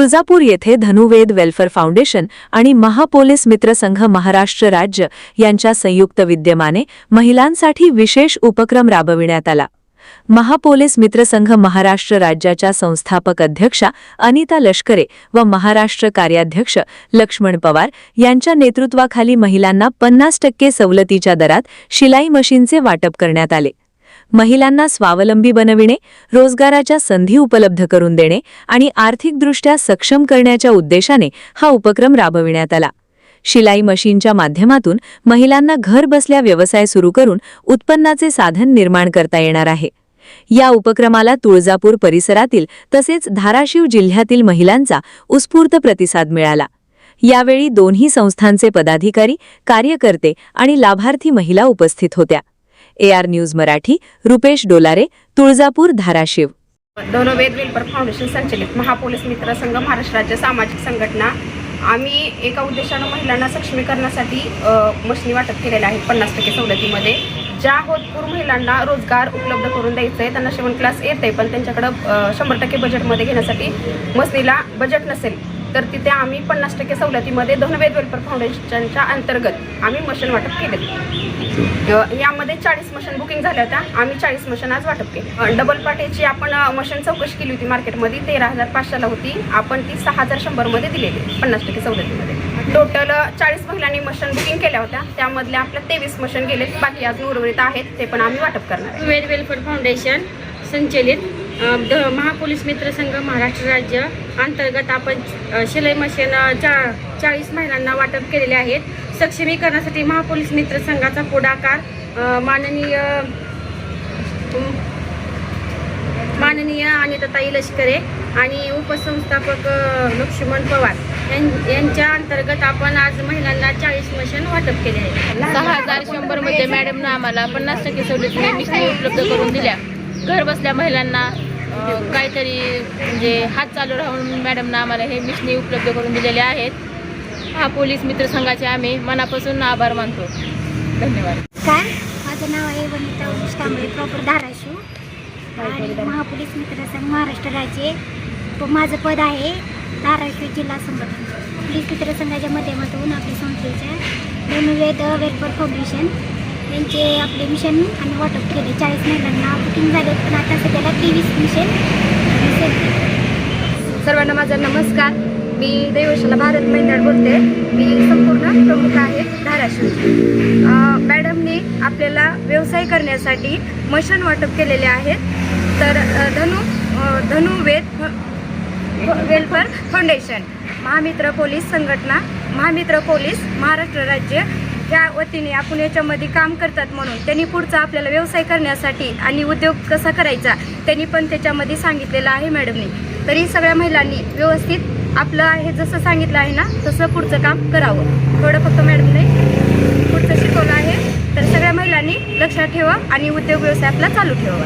तुळजापूर येथे धनुवेद welfare foundation आणि महापोलीस मित्र संघ महाराष्ट्र राज्य यांच्या संयुक्त विद्यमाने महिलांसाठी विशेष उपक्रम राबविण्यात आला। महापोलीस मित्र संघ महाराष्ट्र राज्याच्या संस्थापक अध्यक्षा अनिता लष्करे व महाराष्ट्र कार्याध्यक्ष लक्ष्मण पवार यांच्या नेतृत्वाखाली महिलांना 50% सवलतीच्या दरात शिलाई मशीनचे वाटप करण्यात आले। महिलांना स्वावलंबी बनविणे, रोजगाराच्या संधी उपलब्ध करून देणे आणि आर्थिकदृष्ट्या सक्षम करण्याच्या उद्देशाने हा उपक्रम राबविण्यात आला। शिलाई मशीनच्या माध्यमातून महिलांना घर बसल्या व्यवसाय सुरू करून उत्पन्नाचे साधन निर्माण करता येणार आहे। या उपक्रमाला तुळजापूर परिसरातील तसेच धाराशिव जिल्ह्यातील महिलांचा उत्स्फूर्त प्रतिसाद मिळाला। यावेळी दोन्ही संस्थांचे पदाधिकारी, कार्यकर्ते आणि लाभार्थी महिला उपस्थित होत्या। AR news Marathi, Rupesh Dolare, Tuljapur, Dharashiv. Dhanuved welfare foundation संचलित महापोलीस मित्र संघ महाराष्ट्र राज्य सामाजिक संघटना आम्ही एका उद्देशाने महिलांना सक्षमीकरणासाठी मशीनी वाटप केलेले आहे 50% सवलतीमध्ये। ज्या होतपूर महिलांना रोजगार उपलब्ध करून द्यायचा आहे, त्यांना शिवण क्लास येत आहे पण त्यांच्याकडे 100% बजेटमध्ये घेण्यासाठी मशीनीला बजेट नसेल तर तिथे आम्ही 50% सवलतीमध्ये धनुवेद वेल्फेअर फाउंडेशनच्या अंतर्गत आम्ही मशीन वाटप केले। यामध्ये 40 मशीन बुकिंग झाल्या होत्या, आम्ही 40 मशीन आज वाटप केले। डबल पाट्याची आपण मशीन चौकशी केली होती मार्केटमध्ये, 13,500ला होती, आपण ती 6,100मध्ये दिलेली 50% सवलतीमध्ये। टोटल 40 महिलांनी मशीन बुकिंग केल्या होत्या, त्यामधल्या आपल्या 23 मशीन गेलेत, बाकी अजून उर्वरित आहेत ते पण आम्ही वाटप करणार आहे। धनुवेद वेल्फेअर फाउंडेशन संचलित महापोलीस मित्र संघ महाराष्ट्र राज्य अंतर्गत आपण शिलाई मशीन 40 महिलांना वाटप केलेले आहेत। सक्षमीकरणासाठी महापोलीस मित्र संघाचा पुढाकार माननीय अनिताताई लष्करे आणि उपसंस्थापक लक्ष्मण पवार यांच्या अंतर्गत आपण आज महिलांना 40 मशीन वाटप केले आहेत। 6,100 मध्ये मॅडमनं आम्हाला 50% सवलतीने मिशनी उपलब्ध करून दिल्या। घर बसल्या महिलांना काहीतरी म्हणजे हात चालू राहून मॅडमनं आम्हाला हे मिशनी उपलब्ध करून दिलेले आहेत। हा पोलीस मित्र संघाचे आम्ही मनापासून आभार मानतो। धन्यवाद। माझं नाव आहे वनिता उमेश कांबळे, प्रॉपर धाराशिव आणि महापोलीस मित्र संघ महाराष्ट्र राज्य माझं पद आहे धाराशिव जिल्हा संघटना। पोलीस मित्र संघाच्या माध्यमातून आपल्या संस्थेच्या धनुवेद वेल्फेअर फाउंडेशन यांचे आपले मिशन आणि वाटप केले। 40 महिलांना बुकिंग झाले पण आता सध्याला 23 मिशन। सर्वांना माझा नमस्कार, मी देवशाला भारत महिंद्रा बोलते। मी संपूर्ण प्रमुख आहे धाराशिव। मॅडमने आपल्याला व्यवसाय करण्यासाठी मशीन वाटप केलेले आहेत। तर धनुवेद वेल्फेअर फाउंडेशन, महामित्र पोलीस संघटना, महामित्र पोलीस महाराष्ट्र राज्य या वतीने आपण याच्यामध्ये काम करतात म्हणून त्यांनी पुढचा आपल्याला व्यवसाय करण्यासाठी आणि उद्योग कसा करायचा त्यांनी पण त्याच्यामध्ये सांगितलेलं आहे मॅडमने। तरी सगळ्या महिलांनी व्यवस्थित आपलं आहे जसं सांगितलं आहे ना तसं पुढचं काम करावं। थोडं फक्त मॅडमने पुढचं शिकवलं आहे, तर सगळ्या महिलांनी लक्षात ठेवा आणि उद्योग व्यवसाय आपला चालू ठेवा।